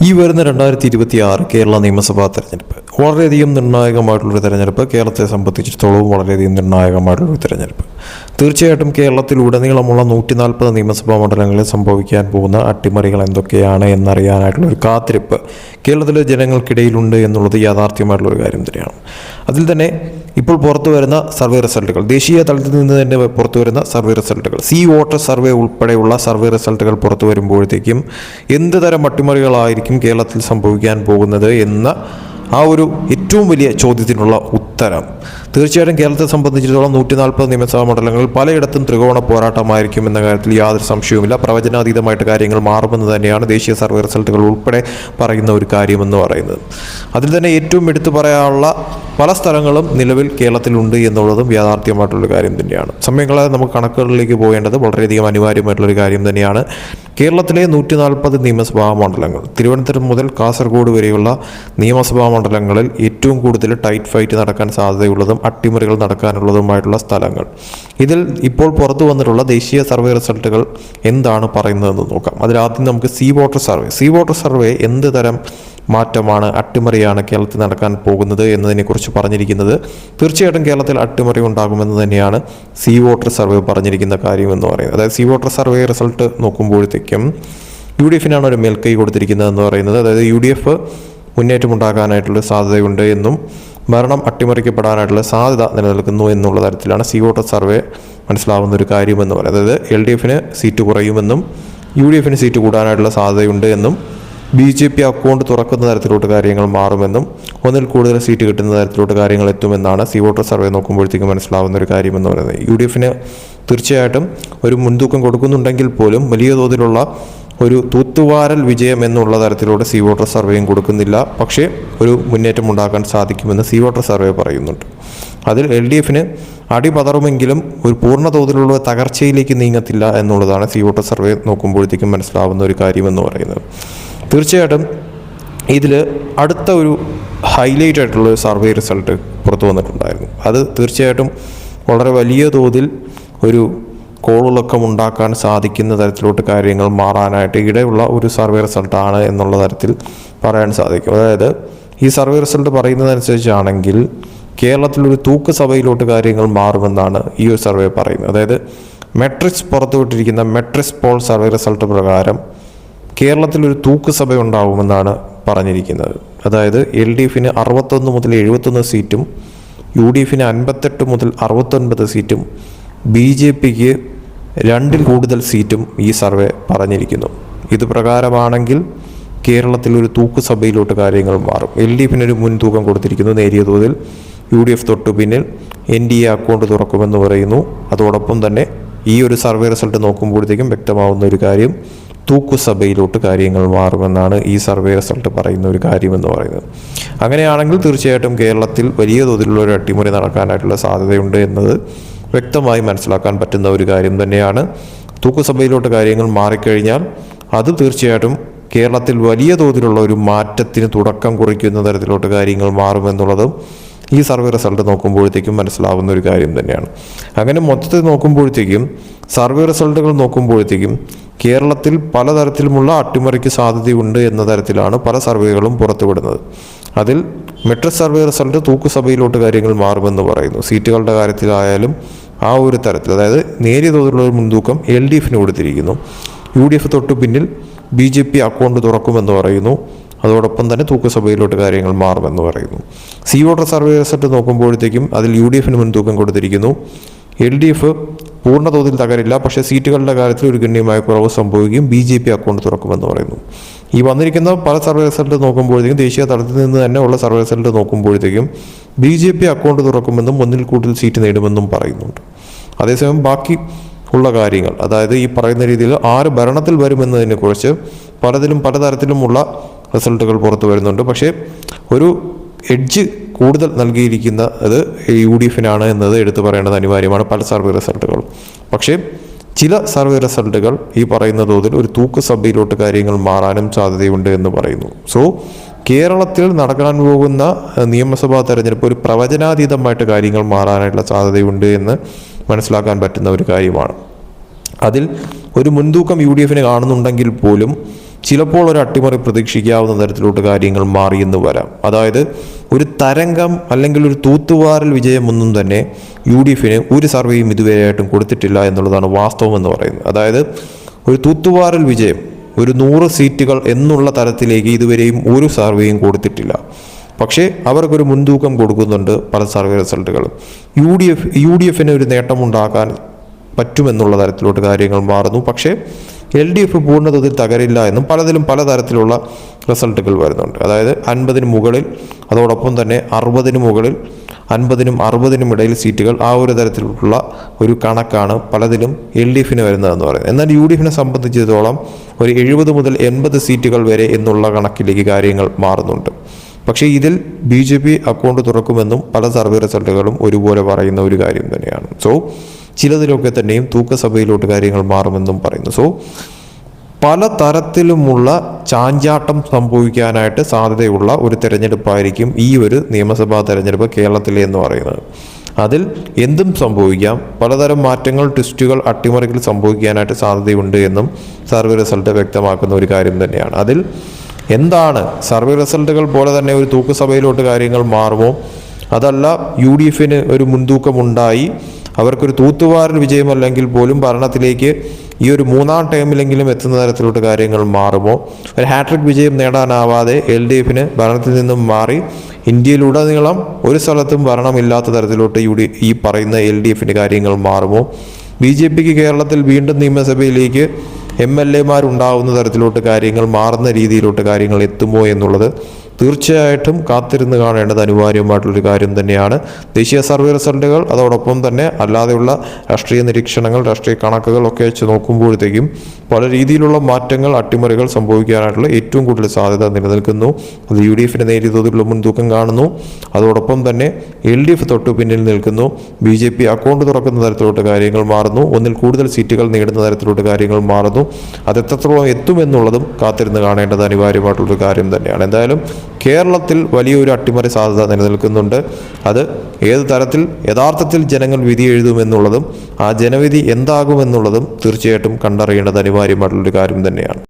ഈ വരുന്ന 2026 കേരള നിയമസഭാ തെരഞ്ഞെടുപ്പ് വളരെയധികം നിർണായകമായിട്ടുള്ളൊരു തെരഞ്ഞെടുപ്പ്. കേരളത്തെ സംബന്ധിച്ചിടത്തോളം വളരെയധികം നിർണായകമായിട്ടുള്ളൊരു തെരഞ്ഞെടുപ്പ്. തീർച്ചയായിട്ടും കേരളത്തിലുടനീളമുള്ള 140 നിയമസഭാ മണ്ഡലങ്ങളിൽ സംഭവിക്കാൻ പോകുന്ന അട്ടിമറികൾ എന്തൊക്കെയാണ് എന്നറിയാനായിട്ടുള്ളൊരു കാത്തിരിപ്പ് കേരളത്തിലെ ജനങ്ങൾക്കിടയിലുണ്ട് എന്നുള്ളത് യാഥാർത്ഥ്യമായിട്ടുള്ളൊരു കാര്യം തന്നെയാണ്. അതിൽ തന്നെ ഇപ്പോൾ പുറത്തു വരുന്ന സർവേ റിസൾട്ടുകൾ, ദേശീയ തലത്തിൽ നിന്ന് തന്നെ പുറത്തു വരുന്ന സർവേ റിസൾട്ടുകൾ, സി വോട്ടർ സർവേ ഉൾപ്പെടെയുള്ള സർവേ റിസൾട്ടുകൾ പുറത്തു വരുമ്പോഴത്തേക്കും എന്ത് തരം അട്ടിമറികളായിരിക്കും കേരളത്തിൽ സംഭവിക്കാൻ പോകുന്നത് എന്ന ആ ഒരു ഏറ്റവും വലിയ ചോദ്യത്തിനുള്ള ഉത്തരം തീർച്ചയായിട്ടും കേരളത്തെ സംബന്ധിച്ചിടത്തോളം 140 നിയമസഭാ മണ്ഡലങ്ങളിൽ പലയിടത്തും ത്രികോണ പോരാട്ടമായിരിക്കും എന്ന കാര്യത്തിൽ യാതൊരു സംശയവുമില്ല. പ്രവചനാതീതമായിട്ട് കാര്യങ്ങൾ മാറുമെന്ന് തന്നെയാണ് ദേശീയ സർവേ റിസൾട്ടുകൾ ഉൾപ്പെടെ പറയുന്ന ഒരു കാര്യമെന്ന് പറയുന്നത്. അതിൽ തന്നെ ഏറ്റവും എടുത്തു പറയാനുള്ള പല സ്ഥലങ്ങളും നിലവിൽ കേരളത്തിലുണ്ട് എന്നുള്ളതും യാഥാർത്ഥ്യമായിട്ടുള്ളൊരു കാര്യം തന്നെയാണ്. സമയങ്ങളെ നമുക്ക് കണക്കുകളിലേക്ക് പോകേണ്ടത് വളരെയധികം അനിവാര്യമായിട്ടുള്ളൊരു കാര്യം തന്നെയാണ്. കേരളത്തിലെ 140 നിയമസഭാ മണ്ഡലങ്ങൾ, തിരുവനന്തപുരം മുതൽ കാസർഗോഡ് വരെയുള്ള നിയമസഭാ മണ്ഡലങ്ങളിൽ ഏറ്റവും കൂടുതൽ ടൈറ്റ് ഫൈറ്റ് നടക്കാൻ സാധ്യതയുള്ളതും അട്ടിമറികൾ നടക്കാനുള്ളതുമായിട്ടുള്ള സ്ഥലങ്ങൾ. ഇതിൽ ഇപ്പോൾ പുറത്തു വന്നിട്ടുള്ള ദേശീയ സർവേ റിസൾട്ടുകൾ എന്താണ് പറയുന്നതെന്ന് നോക്കാം. അതിലാദ്യം നമുക്ക് സി വോട്ടർ സർവേ എന്ത് തരം മാറ്റമാണ്, അട്ടിമറിയാണ് കേരളത്തിൽ നടക്കാൻ പോകുന്നത് എന്നതിനെക്കുറിച്ച് പറഞ്ഞിരിക്കുന്നത്. തീർച്ചയായിട്ടും കേരളത്തിൽ അട്ടിമറി ഉണ്ടാകുമെന്ന് തന്നെയാണ് സി വോട്ടർ സർവേ പറഞ്ഞിരിക്കുന്ന കാര്യം എന്ന് പറയുന്നത്. അതായത് സി വോട്ടർ സർവേ റിസൾട്ട് നോക്കുമ്പോഴത്തേക്കും UDF-നാണ് ഒരു മേൽക്കൈ കൊടുത്തിരിക്കുന്നതെന്ന് പറയുന്നത്. അതായത് UDF മുന്നേറ്റമുണ്ടാകാനായിട്ടുള്ള സാധ്യതയുണ്ട് എന്നും ഭരണം അട്ടിമറിക്കപ്പെടാനായിട്ടുള്ള സാധ്യത നിലനിൽക്കുന്നു എന്നുള്ള തരത്തിലാണ് സി വോട്ടർ സർവേ മനസ്സിലാവുന്ന ഒരു കാര്യമെന്ന് പറയുന്നത്. അതായത് LDF-ന് സീറ്റ് കുറയുമെന്നും UDF-ന് സീറ്റ് കൂടാനായിട്ടുള്ള സാധ്യതയുണ്ട് എന്നും BJP അക്കൗണ്ട് തുറക്കുന്ന തരത്തിലോട്ട് കാര്യങ്ങൾ മാറുമെന്നും ഒന്നിൽ കൂടുതൽ സീറ്റ് കിട്ടുന്ന തരത്തിലോട്ട് കാര്യങ്ങൾ എത്തുമെന്നാണ് സി വോട്ടർ സർവേ നോക്കുമ്പോഴത്തേക്ക് മനസ്സിലാവുന്ന ഒരു കാര്യമെന്ന് പറയുന്നത്. UDF-ന് തീർച്ചയായിട്ടും ഒരു മുൻതൂക്കം കൊടുക്കുന്നുണ്ടെങ്കിൽ പോലും വലിയ തോതിലുള്ള ഒരു തൂത്തുവാരൽ വിജയം എന്നുള്ള തരത്തിലൂടെ സി വോട്ടർ സർവേയും കൊടുക്കുന്നില്ല. പക്ഷേ ഒരു മുന്നേറ്റം ഉണ്ടാക്കാൻ സാധിക്കുമെന്ന് സി വോട്ടർ സർവേ പറയുന്നുണ്ട്. അതിൽ LDF-ന് അടിപതറുമെങ്കിലും ഒരു പൂർണ്ണ തോതിലുള്ള തകർച്ചയിലേക്ക് നീങ്ങത്തില്ല എന്നുള്ളതാണ് സി വോട്ടർ സർവേ നോക്കുമ്പോഴത്തേക്കും മനസ്സിലാവുന്ന ഒരു കാര്യമെന്ന് പറയുന്നത്. തീർച്ചയായിട്ടും ഇതിൽ അടുത്ത ഒരു ഹൈലൈറ്റ് ആയിട്ടുള്ള സർവേ റിസൾട്ട് പുറത്തു വന്നിട്ടുണ്ടായിരുന്നു. അത് തീർച്ചയായിട്ടും വളരെ വലിയ തോതിൽ ഒരു കോളിളക്കം ഉണ്ടാക്കാൻ സാധിക്കുന്ന തരത്തിലോട്ട് കാര്യങ്ങൾ മാറാനായിട്ട് ഇടയുള്ള ഒരു സർവേ റിസൾട്ടാണ് എന്നുള്ള തരത്തിൽ പറയാൻ സാധിക്കും. അതായത് ഈ സർവേ റിസൾട്ട് പറയുന്നതനുസരിച്ചാണെങ്കിൽ കേരളത്തിലൊരു തൂക്കുസഭയിലോട്ട് കാര്യങ്ങൾ മാറുമെന്നാണ് ഈ ഒരു സർവേ പറയുന്നത്. അതായത് മെട്രിക്സ് പുറത്തുവിട്ടിരിക്കുന്ന മെട്രിക്സ് പോൾ സർവേ റിസൾട്ട് പ്രകാരം കേരളത്തിലൊരു തൂക്കുസഭ ഉണ്ടാവുമെന്നാണ് പറഞ്ഞിരിക്കുന്നത്. അതായത് LDF-ന് 61 മുതൽ 71 സീറ്റും UDF-ന് 58 മുതൽ 69 സീറ്റും BJP-ക്ക് 2-ൽ കൂടുതൽ സീറ്റും ഈ സർവേ പറഞ്ഞിരിക്കുന്നു. ഇത് പ്രകാരമാണെങ്കിൽ കേരളത്തിലൊരു തൂക്കുസഭയിലോട്ട് കാര്യങ്ങൾ മാറും. LDF-നൊരു മുൻതൂക്കം കൊടുത്തിരിക്കുന്നു നേരിയ തോതിൽ. UDF തൊട്ടു പിന്നിൽ NDA അക്കൗണ്ട് തുറക്കുമെന്ന് പറയുന്നു. അതോടൊപ്പം തന്നെ ഈ ഒരു സർവേ റിസൾട്ട് നോക്കുമ്പോഴത്തേക്കും വ്യക്തമാവുന്ന ഒരു കാര്യം തൂക്കുസഭയിലോട്ട് കാര്യങ്ങൾ മാറുമെന്നാണ് ഈ സർവേ റിസൾട്ട് പറയുന്ന ഒരു കാര്യമെന്ന് പറയുന്നത്. അങ്ങനെയാണെങ്കിൽ തീർച്ചയായിട്ടും കേരളത്തിൽ വലിയ തോതിലുള്ള ഒരു അട്ടിമറി നടക്കാനായിട്ടുള്ള സാധ്യതയുണ്ട് എന്നത് വ്യക്തമായി മനസ്സിലാക്കാൻ പറ്റുന്ന ഒരു കാര്യം തന്നെയാണ്. തൂക്കുസഭയിലോട്ട് കാര്യങ്ങൾ മാറിക്കഴിഞ്ഞാൽ അത് തീർച്ചയായിട്ടും കേരളത്തിൽ വലിയ തോതിലുള്ള ഒരു മാറ്റത്തിന് തുടക്കം കുറിക്കുന്ന തരത്തിലോട്ട് കാര്യങ്ങൾ മാറുമെന്നുള്ളതും ഈ സർവേ റിസൾട്ട് നോക്കുമ്പോഴത്തേക്കും മനസ്സിലാവുന്ന ഒരു കാര്യം തന്നെയാണ്. അങ്ങനെ മൊത്തത്തിൽ നോക്കുമ്പോഴത്തേക്കും സർവേ റിസൾട്ടുകൾ നോക്കുമ്പോഴത്തേക്കും കേരളത്തിൽ പലതരത്തിലുമുള്ള അട്ടിമറിക്ക് സാധ്യതയുണ്ട് എന്ന തരത്തിലാണ് പല സർവേകളും പുറത്തുവിടുന്നത്. അതിൽ മെട്രിക് സർവേ റിസൾട്ട് തൂക്കുസഭയിലോട്ട് കാര്യങ്ങൾ മാറുമെന്ന് പറയുന്നു. സീറ്റുകളുടെ കാര്യത്തിലായാലും ആ ഒരു തരത്തിൽ, അതായത് നേരിയ തോതിലുള്ള ഒരു മുൻതൂക്കം LDF-ന് കൊടുത്തിരിക്കുന്നു. UDF തൊട്ടു പിന്നിൽ BJP അക്കൗണ്ട് തുറക്കുമെന്ന് പറയുന്നു. അതോടൊപ്പം തന്നെ തൂക്കുസഭയിലോട്ട് കാര്യങ്ങൾ മാറുമെന്ന് പറയുന്നു. സി വോട്ടർ സർവേ റിസൾട്ട് നോക്കുമ്പോഴത്തേക്കും അതിൽ UDF-ന് മുൻതൂക്കം കൊടുത്തിരിക്കുന്നു. LDF പൂർണ്ണ തോതിൽ തകരില്ല, പക്ഷേ സീറ്റുകളുടെ കാര്യത്തിൽ ഒരു ഗണ്യമായ കുറവ് സംഭവിക്കുകയും BJP അക്കൗണ്ട് തുറക്കുമെന്ന് പറയുന്നു. ഈ വന്നിരിക്കുന്ന പല സർവേ റിസൾട്ട് നോക്കുമ്പോഴത്തേക്കും ദേശീയ തലത്തിൽ നിന്ന് തന്നെ ഉള്ള സർവേ റിസൾട്ട് നോക്കുമ്പോഴത്തേക്കും BJP അക്കൗണ്ട് തുറക്കുമെന്നും 1-ൽ കൂടുതൽ സീറ്റ് നേടുമെന്നും പറയുന്നുണ്ട്. അതേസമയം ബാക്കി ഉള്ള കാര്യങ്ങൾ, അതായത് ഈ പറയുന്ന രീതിയിൽ ആര് ഭരണത്തിൽ വരുമെന്നതിനെക്കുറിച്ച് പലതരത്തിലുമുള്ള റിസൾട്ടുകൾ പുറത്തു വരുന്നുണ്ട്. പക്ഷേ ഒരു എഡ്ജ് കൂടുതൽ നൽകിയിരിക്കുന്നത് UDF-നാണ് എന്നത് എടുത്തു പറയേണ്ടത് അനിവാര്യമാണ് പല സർവേ റിസൾട്ടുകളും. പക്ഷേ ചില സർവേ റിസൾട്ടുകൾ ഈ പറയുന്ന തോതിൽ ഒരു തൂക്കുസഭയിലോട്ട് കാര്യങ്ങൾ മാറാനും സാധ്യതയുണ്ട് എന്ന് പറയുന്നു. സോ കേരളത്തിൽ നടക്കാൻ പോകുന്ന നിയമസഭാ തെരഞ്ഞെടുപ്പ് ഒരു പ്രവചനാതീതമായിട്ട് കാര്യങ്ങൾ മാറാനായിട്ടുള്ള സാധ്യതയുണ്ട് എന്ന് മനസ്സിലാക്കാൻ പറ്റുന്ന ഒരു കാര്യമാണ്. അതിൽ ഒരു മുൻതൂക്കം UDF-ന് കാണുന്നുണ്ടെങ്കിൽ പോലും ചിലപ്പോൾ ഒരു അട്ടിമറി പ്രതീക്ഷിക്കാവുന്ന തരത്തിലോട്ട് കാര്യങ്ങൾ മാറിയെന്ന് വരാം. അതായത് ഒരു തരംഗം അല്ലെങ്കിൽ ഒരു തൂത്തുവാരൽ വിജയമൊന്നും തന്നെ UDF ഒരു സർവേയും ഇതുവരെയായിട്ടും കൊടുത്തിട്ടില്ല എന്നുള്ളതാണ് വാസ്തവം എന്ന് പറയുന്നത്. അതായത് ഒരു തൂത്തുവാരൽ വിജയം, ഒരു 100 സീറ്റുകൾ എന്നുള്ള തരത്തിലേക്ക് ഇതുവരെയും ഒരു സർവേയും കൊടുത്തിട്ടില്ല. പക്ഷേ അവർക്കൊരു മുൻതൂക്കം കൊടുക്കുന്നുണ്ട് പല സർവേ റിസൾട്ടുകളും. UDF ഒരു നേട്ടമുണ്ടാക്കാൻ പറ്റുമെന്നുള്ള തരത്തിലോട്ട് കാര്യങ്ങൾ മാറുന്നു. പക്ഷേ LDF പൂർണ്ണതോതിൽ തകരില്ല എന്നും പലതിലും പലതരത്തിലുള്ള റിസൾട്ടുകൾ വരുന്നുണ്ട്. അതായത് 50-ന് മുകളിൽ, അതോടൊപ്പം തന്നെ 60-ന് മുകളിൽ, 50-നും 60-നും ഇടയിൽ സീറ്റുകൾ, ആ ഒരു തരത്തിലുള്ള ഒരു കണക്കാണ് പലതിലും LDF വരുന്നതെന്ന് പറയുന്നത്. എന്നാൽ UDF സംബന്ധിച്ചിടത്തോളം ഒരു 70 മുതൽ 80 സീറ്റുകൾ വരെ എന്നുള്ള കണക്കിലേക്ക് കാര്യങ്ങൾ മാറുന്നുണ്ട്. പക്ഷേ ഇതിൽ BJP അക്കൗണ്ട് തുറക്കുമെന്നും പല സർവേ റിസൾട്ടുകളും ഒരുപോലെ പറയുന്ന ഒരു കാര്യം തന്നെയാണ്. സോ ചിലതിലൊക്കെ തന്നെയും തൂക്കസഭയിലോട്ട് കാര്യങ്ങൾ മാറുമെന്നും പറയുന്നു. സോ പല തരത്തിലുമുള്ള ചാഞ്ചാട്ടം സംഭവിക്കാനായിട്ട് സാധ്യതയുള്ള ഒരു തെരഞ്ഞെടുപ്പായിരിക്കും ഈ ഒരു നിയമസഭാ തെരഞ്ഞെടുപ്പ് കേരളത്തിലെ എന്ന് പറയുന്നത്. അതിൽ എന്തും സംഭവിക്കാം. പലതരം മാറ്റങ്ങൾ, ട്വിസ്റ്റുകൾ, അട്ടിമറികൾ സംഭവിക്കാനായിട്ട് സാധ്യതയുണ്ട് എന്നും സർവേ റിസൾട്ട് വ്യക്തമാക്കുന്ന ഒരു കാര്യം തന്നെയാണ്. അതിൽ എന്താണ് സർവേ റിസൾട്ടുകൾ പോലെ തന്നെ ഒരു തൂക്കസഭയിലോട്ട് കാര്യങ്ങൾ മാറുമോ, അതല്ല UDF ഒരു മുൻതൂക്കമുണ്ടായി അവർക്കൊരു തൂത്തുവാരൽ വിജയമല്ലെങ്കിൽ പോലും ഭരണത്തിലേക്ക് ഈ ഒരു 3-ാം ടൈമിലെങ്കിലും എത്തുന്ന തരത്തിലോട്ട് കാര്യങ്ങൾ മാറുമോ, ഒരു ഹാട്രിക് വിജയം നേടാനാവാതെ LDF ഭരണത്തിൽ നിന്നും മാറി ഇന്ത്യയിലുടനീളം ഒരു ഭരണമില്ലാത്ത തരത്തിലോട്ട് ഈ പറയുന്ന LDF കാര്യങ്ങൾ മാറുമോ, BJPക്ക് കേരളത്തിൽ വീണ്ടും നിയമസഭയിലേക്ക് MLA-മാരുണ്ടാവുന്ന തരത്തിലോട്ട് കാര്യങ്ങൾ മാറുന്ന രീതിയിലോട്ട് കാര്യങ്ങൾ എത്തുമോ എന്നുള്ളത് തീർച്ചയായിട്ടും കാത്തിരുന്ന് കാണേണ്ടത് അനിവാര്യമായിട്ടുള്ളൊരു കാര്യം തന്നെയാണ്. ദേശീയ സർവേ റിസൾട്ടുകൾ, അതോടൊപ്പം തന്നെ അല്ലാതെയുള്ള രാഷ്ട്രീയ നിരീക്ഷണങ്ങൾ, രാഷ്ട്രീയ കണക്കുകളൊക്കെ വെച്ച് നോക്കുമ്പോഴത്തേക്കും പല രീതിയിലുള്ള മാറ്റങ്ങൾ, അട്ടിമറികൾ സംഭവിക്കാനായിട്ടുള്ള ഏറ്റവും കൂടുതൽ സാധ്യത നിലനിൽക്കുന്നു. അത് UDF നേരിയ തോതിലുള്ള മുൻതൂക്കം കാണുന്നു. അതോടൊപ്പം തന്നെ LDF തൊട്ടു പിന്നിൽ നിൽക്കുന്നു. BJP അക്കൗണ്ട് തുറക്കുന്ന തരത്തിലോട്ട് കാര്യങ്ങൾ മാറുന്നു. ഒന്നിൽ കൂടുതൽ സീറ്റുകൾ നേടുന്ന തരത്തിലോട്ട് കാര്യങ്ങൾ മാറുന്നു. അത് എത്രത്തോളം എത്തുമെന്നുള്ളതും കാത്തിരുന്ന് കാണേണ്ടത് അനിവാര്യമായിട്ടുള്ളൊരു കാര്യം തന്നെയാണ്. എന്തായാലും കേരളത്തിൽ വലിയൊരു അട്ടിമറി സാധ്യത നിലനിൽക്കുന്നുണ്ട്. അത് ഏത് തരത്തിൽ യഥാർത്ഥത്തിൽ ജനങ്ങൾ വിധി എഴുതുമെന്നുള്ളതും ആ ജനവിധി എന്താകുമെന്നുള്ളതും തീർച്ചയായിട്ടും കണ്ടറിയേണ്ടത് അനിവാര്യമായിട്ടുള്ളൊരു കാര്യം തന്നെയാണ്.